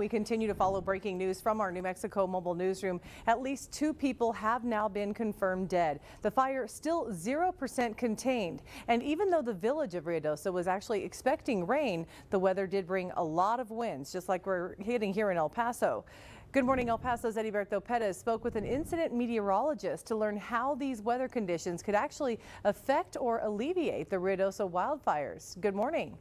We continue to follow breaking news from our New Mexico mobile newsroom. At least 2 people have now been confirmed dead. The fire still 0% contained. And even though the village of Ruidoso was actually expecting rain, the weather did bring a lot of winds, just like we're hitting here in El Paso. Good morning. El Paso's Heriberto Perez spoke with an incident meteorologist to learn how these weather conditions could actually affect or alleviate the Ruidoso wildfires. Good morning.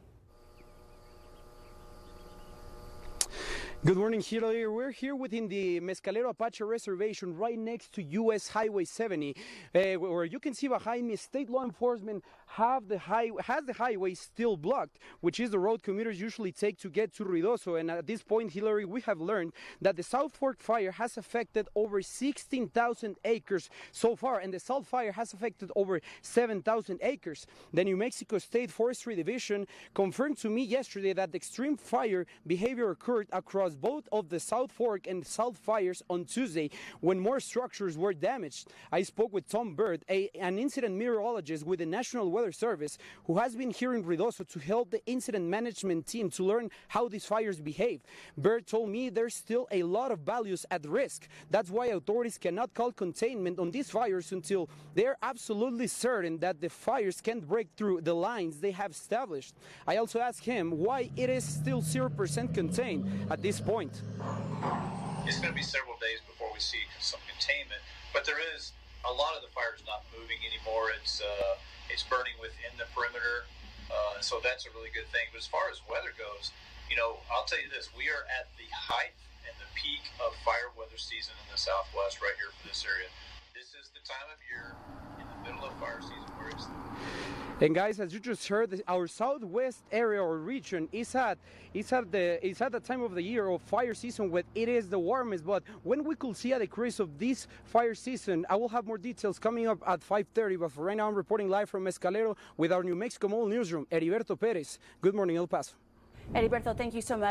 Good morning, Hilary. We're here within the Mescalero Apache Reservation right next to U.S. Highway 70, where you can see behind me state law enforcement has the highway still blocked, which is the road commuters usually take to get to Ruidoso. And at this point, Hilary, we have learned that the South Fork fire has affected over 16,000 acres so far, and the Salt fire has affected over 7,000 acres. The New Mexico State Forestry Division confirmed to me yesterday that the extreme fire behavior occurred across both of the South Fork and Salt fires on Tuesday when more structures were damaged. I spoke with Tom Bird, an incident meteorologist with the National Weather Service, who has been here in Ruidoso to help the incident management team to learn how these fires behave. Bird told me there's still a lot of values at risk. That's why authorities cannot call containment on these fires until they're absolutely certain that the fires can't break through the lines they have established. I also asked him why it is still 0% contained at this point. It's going to be several days before we see some containment, but there is a lot of the fires not moving anymore. It's burning within the perimeter, so that's a really good thing. But as far as weather goes, I'll tell you this: we are at the height and the peak of fire weather season in the Southwest right here for this area. This is the time of year in the middle of fire season where it's. And guys, as you just heard, our southwest area or region is at the time of the year of fire season when it is the warmest. But when we could see a decrease of this fire season, I will have more details coming up at 5:30. But for right now, I'm reporting live from Mescalero with our New Mexico Mall newsroom, Heriberto Perez. Good morning, El Paso. Heriberto, thank you so much.